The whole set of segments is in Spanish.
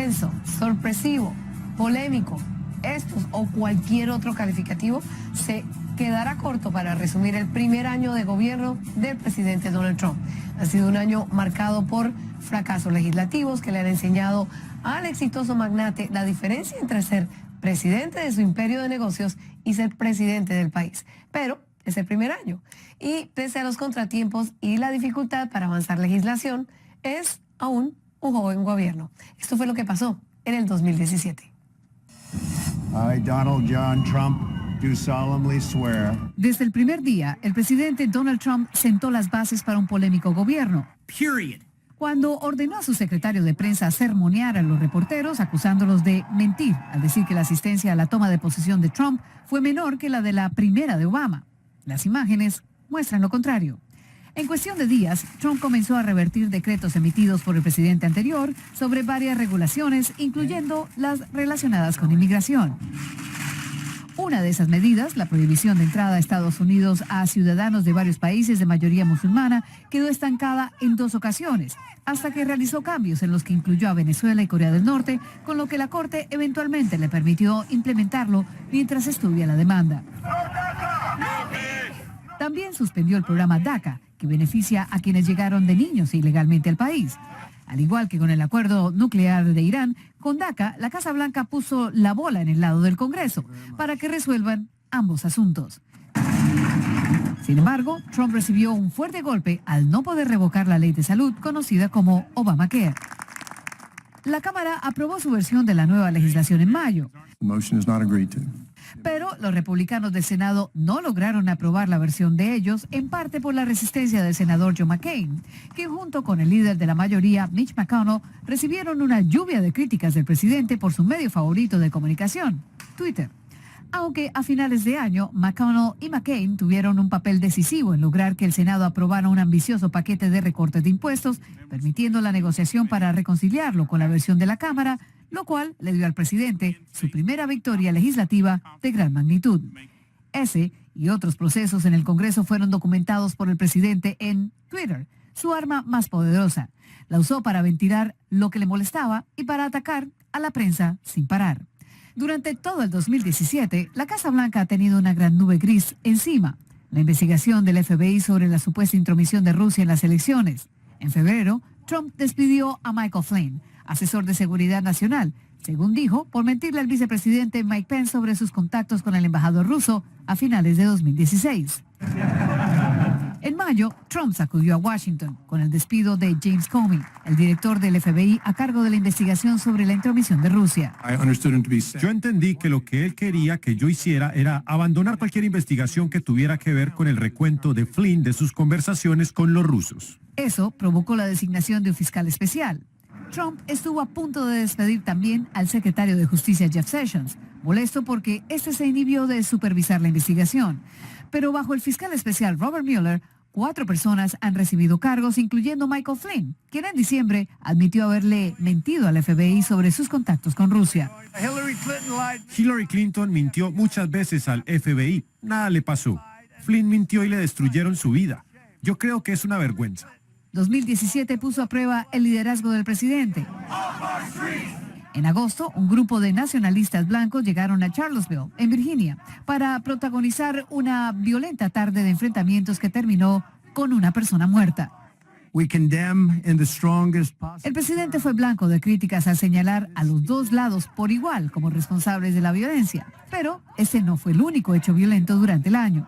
intenso, sorpresivo, polémico, estos o cualquier otro calificativo se quedará corto para resumir el primer año de gobierno del presidente Donald Trump. Ha sido un año marcado por fracasos legislativos que le han enseñado al exitoso magnate la diferencia entre ser presidente de su imperio de negocios y ser presidente del país. Pero es el primer año y pese a los contratiempos y la dificultad para avanzar legislación, es aún un joven gobierno. Esto fue lo que pasó en el 2017. I, Donald John Trump, do solemnly swear. Desde el primer día, el presidente Donald Trump sentó las bases para un polémico gobierno. Period. Cuando ordenó a su secretario de prensa sermonear a los reporteros acusándolos de mentir al decir que la asistencia a la toma de posesión de Trump fue menor que la de la primera de Obama. Las imágenes muestran lo contrario. En cuestión de días, Trump comenzó a revertir decretos emitidos por el presidente anterior sobre varias regulaciones, incluyendo las relacionadas con inmigración. Una de esas medidas, la prohibición de entrada a Estados Unidos a ciudadanos de varios países de mayoría musulmana, quedó estancada en 2 ocasiones, hasta que realizó cambios en los que incluyó a Venezuela y Corea del Norte, con lo que la Corte eventualmente le permitió implementarlo mientras estudia la demanda. También suspendió el programa DACA, que beneficia a quienes llegaron de niños ilegalmente al país. Al igual que con el acuerdo nuclear de Irán, con DACA, la Casa Blanca puso la bola en el lado del Congreso para que resuelvan ambos asuntos. Sin embargo, Trump recibió un fuerte golpe al no poder revocar la ley de salud conocida como Obamacare. La Cámara aprobó su versión de la nueva legislación en mayo. The motion is not agreed to. Pero los republicanos del Senado no lograron aprobar la versión de ellos, en parte por la resistencia del senador John McCain, que junto con el líder de la mayoría, Mitch McConnell, recibieron una lluvia de críticas del presidente por su medio favorito de comunicación, Twitter. Aunque a finales de año, McConnell y McCain tuvieron un papel decisivo en lograr que el Senado aprobara un ambicioso paquete de recortes de impuestos, permitiendo la negociación para reconciliarlo con la versión de la Cámara, lo cual le dio al presidente su primera victoria legislativa de gran magnitud. Ese y otros procesos en el Congreso fueron documentados por el presidente en Twitter, su arma más poderosa. La usó para ventilar lo que le molestaba y para atacar a la prensa sin parar. Durante todo el 2017, la Casa Blanca ha tenido una gran nube gris encima. La investigación del FBI sobre la supuesta intromisión de Rusia en las elecciones. En febrero, Trump despidió a Michael Flynn, asesor de seguridad nacional, según dijo, por mentirle al vicepresidente Mike Pence sobre sus contactos con el embajador ruso a finales de 2016. En mayo, Trump sacudió a Washington con el despido de James Comey, el director del FBI a cargo de la investigación sobre la intromisión de Rusia. Yo entendí que lo que él quería que yo hiciera era abandonar cualquier investigación que tuviera que ver con el recuento de Flynn de sus conversaciones con los rusos. Eso provocó la designación de un fiscal especial. Trump estuvo a punto de despedir también al secretario de Justicia Jeff Sessions, molesto porque este se inhibió de supervisar la investigación. Pero bajo el fiscal especial Robert Mueller, 4 personas han recibido cargos, incluyendo Michael Flynn, quien en diciembre admitió haberle mentido al FBI sobre sus contactos con Rusia. Hillary Clinton mintió muchas veces al FBI. Nada le pasó. Flynn mintió y le destruyeron su vida. Yo creo que es una vergüenza. 2017 puso a prueba el liderazgo del presidente. En agosto, un grupo de nacionalistas blancos llegaron a Charlottesville, en Virginia, para protagonizar una violenta tarde de enfrentamientos que terminó con una persona muerta. El presidente fue blanco de críticas al señalar a los 2 lados por igual como responsables de la violencia, pero ese no fue el único hecho violento durante el año.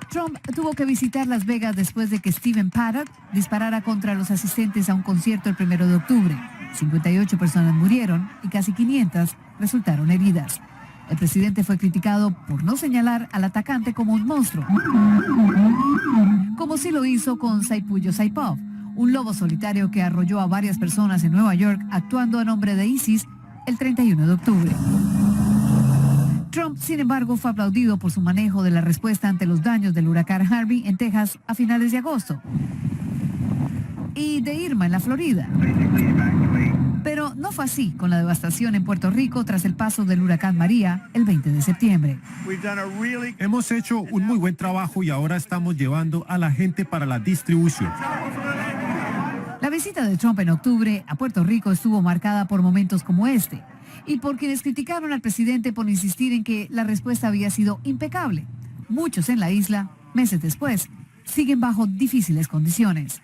Trump tuvo que visitar Las Vegas después de que Stephen Paddock disparara contra los asistentes a un concierto el 1 de octubre. 58 personas murieron y casi 500 resultaron heridas. El presidente fue criticado por no señalar al atacante como un monstruo, como sí lo hizo con Saipullo Saipov, un lobo solitario que arrolló a varias personas en Nueva York actuando a nombre de ISIS el 31 de octubre. Trump, sin embargo, fue aplaudido por su manejo de la respuesta ante los daños del huracán Harvey en Texas a finales de agosto y de Irma en la Florida. Pero no fue así con la devastación en Puerto Rico tras el paso del huracán María el 20 de septiembre. Hemos hecho un muy buen trabajo y ahora estamos llevando a la gente para la distribución. La visita de Trump en octubre a Puerto Rico estuvo marcada por momentos como este y por quienes criticaron al presidente por insistir en que la respuesta había sido impecable. Muchos en la isla, meses después, siguen bajo difíciles condiciones.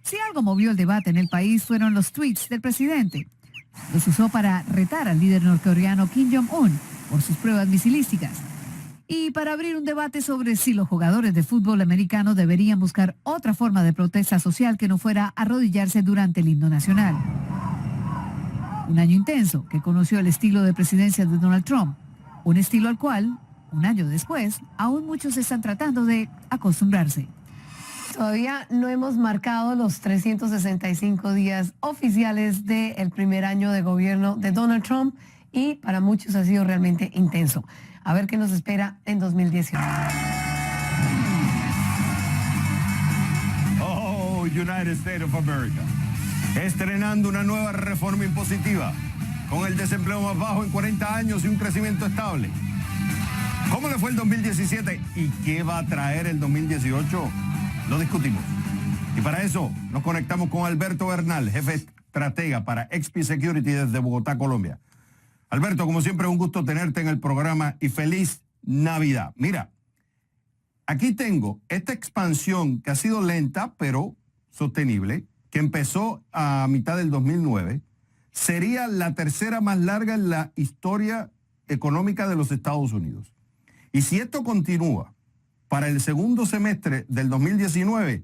Si algo movió el debate en el país fueron los tweets del presidente. Los usó para retar al líder norcoreano Kim Jong-un por sus pruebas misilísticas y para abrir un debate sobre si los jugadores de fútbol americano deberían buscar otra forma de protesta social que no fuera arrodillarse durante el himno nacional. Un año intenso que conoció el estilo de presidencia de Donald Trump, un estilo al cual, un año después, aún muchos están tratando de acostumbrarse. Todavía no hemos marcado los 365 días oficiales del primer año de gobierno de Donald Trump y para muchos ha sido realmente intenso. A ver qué nos espera en 2018. Oh, United States of America. Estrenando una nueva reforma impositiva con el desempleo más bajo en 40 años y un crecimiento estable. ¿Cómo le fue el 2017 y qué va a traer el 2018? Lo discutimos. Y para eso nos conectamos con Alberto Bernal, jefe estratega para XP Security desde Bogotá, Colombia. Alberto, como siempre, un gusto tenerte en el programa y feliz Navidad. Mira, aquí tengo esta expansión que ha sido lenta, pero sostenible, que empezó a mitad del 2009, sería la tercera más larga en la historia económica de los Estados Unidos. Y si esto continúa, para el segundo semestre del 2019,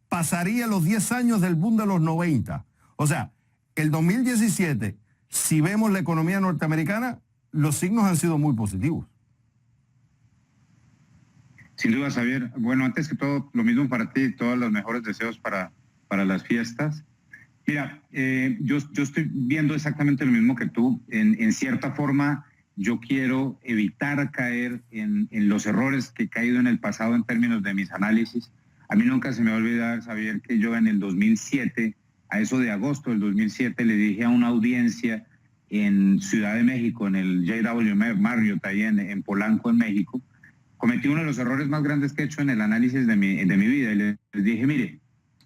pasaría los 10 años del boom de los 90. O sea, el 2017, si vemos la economía norteamericana, los signos han sido muy positivos. Sin duda, Xavier. Bueno, antes que todo, lo mismo para ti, todos los mejores deseos para las fiestas. Mira, yo estoy viendo exactamente lo mismo que tú. En cierta forma, yo quiero evitar caer en los errores que he caído en el pasado en términos de mis análisis. A mí nunca se me va a olvidar, Xavier, que yo en el 2007, a eso de agosto del 2007, le dije a una audiencia en Ciudad de México, en el JW Marriott, ahí en Polanco, en México, cometí uno de los errores más grandes que he hecho en el análisis de mi vida. Y les dije, mire,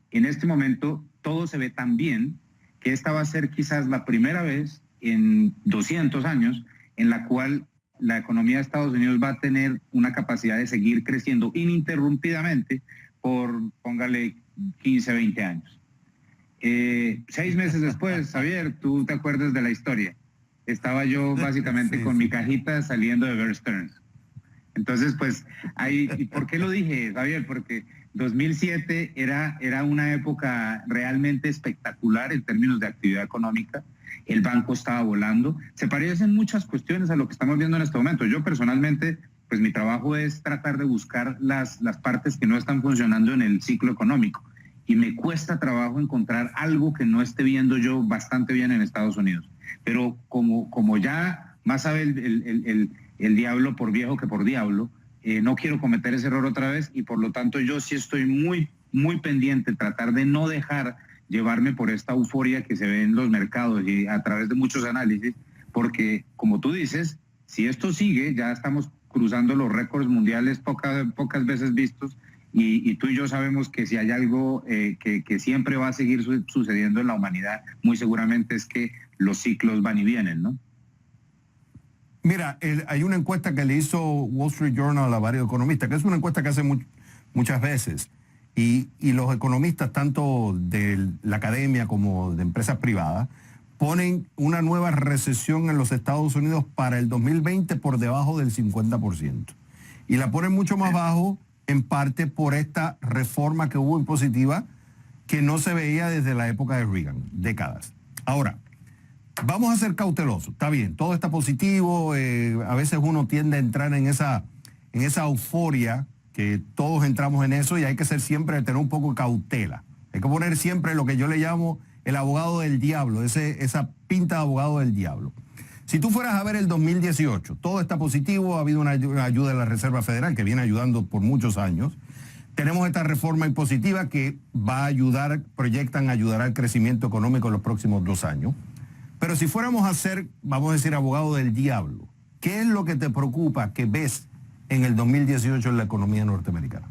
en este momento todo se ve tan bien que esta va a ser quizás la primera vez en 200 años en la cual la economía de Estados Unidos va a tener una capacidad de seguir creciendo ininterrumpidamente por, póngale, 15, 20 años. 6 meses después, Xavier, tú te acuerdas de la historia. Estaba yo básicamente con mi cajita saliendo de Bear Stearns. Entonces, pues, ahí, ¿y por qué lo dije, Xavier? Porque 2007 era una época realmente espectacular en términos de actividad económica. El banco estaba volando. Se parecen muchas cuestiones a lo que estamos viendo en este momento. Yo personalmente, pues mi trabajo es tratar de buscar las partes que no están funcionando en el ciclo económico. Y me cuesta trabajo encontrar algo que no esté viendo yo bastante bien en Estados Unidos. Pero como ya más sabe el diablo por viejo que por diablo, no quiero cometer ese error otra vez y por lo tanto yo sí estoy muy, muy pendiente, tratar de no dejar llevarme por esta euforia que se ve en los mercados y a través de muchos análisis, porque como tú dices, si esto sigue, ya estamos cruzando los récords mundiales pocas veces vistos y tú y yo sabemos que si hay algo que siempre va a seguir sucediendo en la humanidad, muy seguramente es que los ciclos van y vienen, ¿no? Mira, hay una encuesta que le hizo Wall Street Journal a varios economistas, que es una encuesta que hace muchas veces, y los economistas, tanto de la academia como de empresas privadas, ponen una nueva recesión en los Estados Unidos para el 2020 por debajo del 50%. Y la ponen mucho más bajo, en parte por esta reforma que hubo impositiva, que no se veía desde la época de Reagan, décadas. Ahora, vamos a ser cautelosos, está bien, todo está positivo, a veces uno tiende a entrar en esa euforia, que todos entramos en eso y hay que ser siempre, tener un poco de cautela. Hay que poner siempre lo que yo le llamo el abogado del diablo, esa pinta de abogado del diablo. Si tú fueras a ver el 2018, todo está positivo, ha habido una ayuda de la Reserva Federal que viene ayudando por muchos años. Tenemos esta reforma impositiva que va a ayudar, ayudará al crecimiento económico en los próximos 2 años. Pero si fuéramos a ser, vamos a decir, abogado del diablo, ¿qué es lo que te preocupa que ves en el 2018 en la economía norteamericana?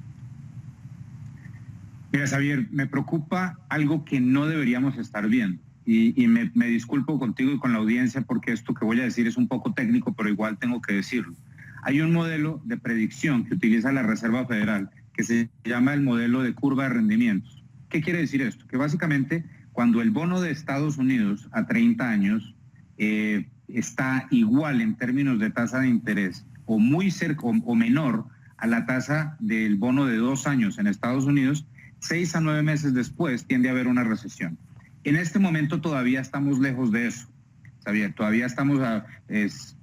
Mira, Xavier, me preocupa algo que no deberíamos estar viendo. Y me disculpo contigo y con la audiencia porque esto que voy a decir es un poco técnico, pero igual tengo que decirlo. Hay un modelo de predicción que utiliza la Reserva Federal que se llama el modelo de curva de rendimientos. ¿Qué quiere decir esto? Que básicamente cuando el bono de Estados Unidos a 30 años está igual en términos de tasa de interés o muy cerca o menor a la tasa del bono de 2 años en Estados Unidos, 6 a 9 meses después tiende a haber una recesión. En este momento todavía estamos lejos de eso, Xavier, todavía estamos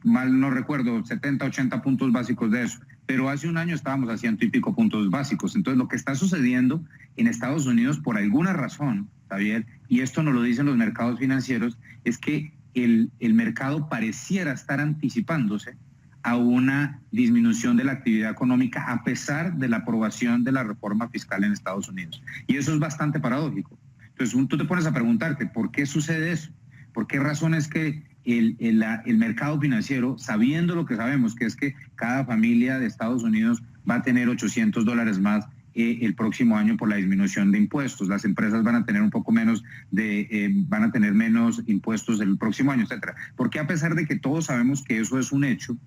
mal no recuerdo, 70, 80 puntos básicos de eso, pero hace un año estábamos a 100 y pico puntos básicos. Entonces lo que está sucediendo en Estados Unidos por alguna razón, Xavier, y esto nos lo dicen los mercados financieros, es que el mercado pareciera estar anticipándose a una disminución de la actividad económica a pesar de la aprobación de la reforma fiscal en Estados Unidos. Y eso es bastante paradójico. Entonces tú te pones a preguntarte, ¿por qué sucede eso? ¿Por qué razón es que el mercado financiero, sabiendo lo que sabemos, que es que cada familia de Estados Unidos va a tener $800 más el próximo año por la disminución de impuestos, las empresas van a tener un poco menos van a tener menos impuestos el próximo año, etcétera? Porque a pesar de que todos sabemos que eso es un hecho,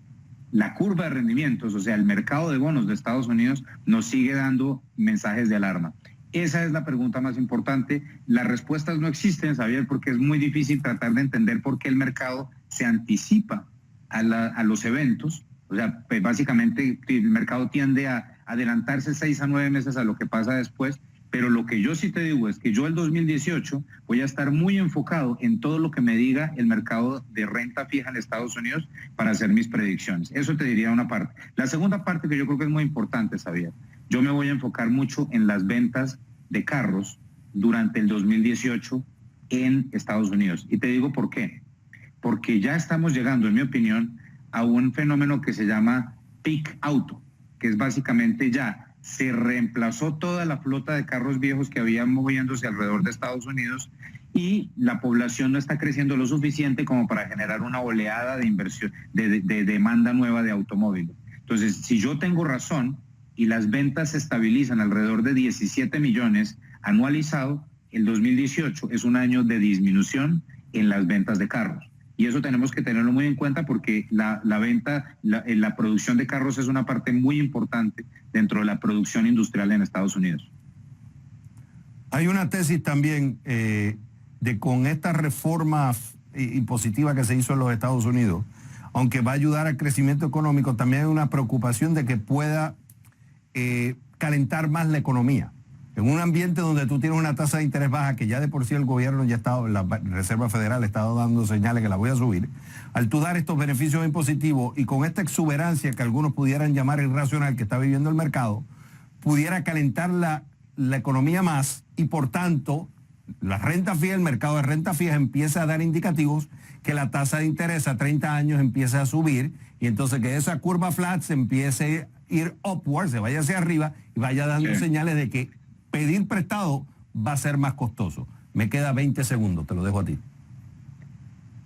la curva de rendimientos, o sea, el mercado de bonos de Estados Unidos nos sigue dando mensajes de alarma. Esa es la pregunta más importante. Las respuestas no existen, Xavier, porque es muy difícil tratar de entender por qué el mercado se anticipa a los eventos. O sea, pues básicamente el mercado tiende a adelantarse 6 a 9 meses a lo que pasa después. Pero lo que yo sí te digo es que yo el 2018 voy a estar muy enfocado en todo lo que me diga el mercado de renta fija en Estados Unidos para hacer mis predicciones. Eso te diría una parte. La segunda parte que yo creo que es muy importante, Xavier, yo me voy a enfocar mucho en las ventas de carros durante el 2018 en Estados Unidos. Y te digo por qué. Porque ya estamos llegando, en mi opinión, a un fenómeno que se llama peak auto, que es básicamente ya se reemplazó toda la flota de carros viejos que había moviéndose alrededor de Estados Unidos y la población no está creciendo lo suficiente como para generar una oleada de inversión, de demanda nueva de automóviles. Entonces, si yo tengo razón y las ventas se estabilizan alrededor de 17 millones anualizado, el 2018 es un año de disminución en las ventas de carros. Y eso tenemos que tenerlo muy en cuenta porque la producción de carros es una parte muy importante dentro de la producción industrial en Estados Unidos. Hay una tesis también de con esta reforma impositiva que se hizo en los Estados Unidos, aunque va a ayudar al crecimiento económico, también hay una preocupación de que pueda calentar más la economía. En un ambiente donde tú tienes una tasa de interés baja, que ya de por sí el gobierno ya está, la Reserva Federal ha estado dando señales que la voy a subir, al tú dar estos beneficios impositivos y con esta exuberancia que algunos pudieran llamar irracional que está viviendo el mercado, pudiera calentar la economía más y por tanto la renta fija, el mercado de renta fija empieza a dar indicativos que la tasa de interés a 30 años empieza a subir y entonces que esa curva flat se empiece a ir upward, se vaya hacia arriba y vaya dando señales de que pedir prestado va a ser más costoso. Me queda 20 segundos, te lo dejo a ti.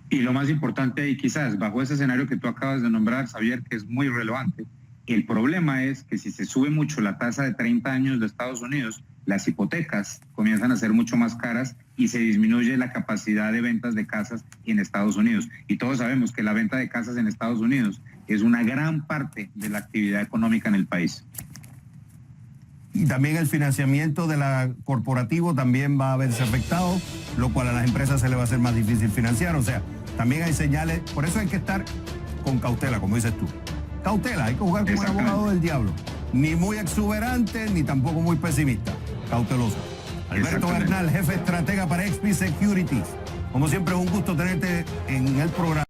Y lo más importante, y quizás bajo ese escenario que tú acabas de nombrar, Xavier, que es muy relevante, el problema es que si se sube mucho la tasa de 30 años de Estados Unidos, las hipotecas comienzan a ser mucho más caras y se disminuye la capacidad de ventas de casas en Estados Unidos. Y todos sabemos que la venta de casas en Estados Unidos es una gran parte de la actividad económica en el país. Y también el financiamiento de la corporativo también va a verse afectado, lo cual a las empresas se les va a hacer más difícil financiar. O sea, también hay señales, por eso hay que estar con cautela, como dices tú. Cautela, hay que jugar como un abogado del diablo. Ni muy exuberante, ni tampoco muy pesimista. Cauteloso. Alberto Bernal, jefe estratega para XP Securities. Como siempre, es un gusto tenerte en el programa.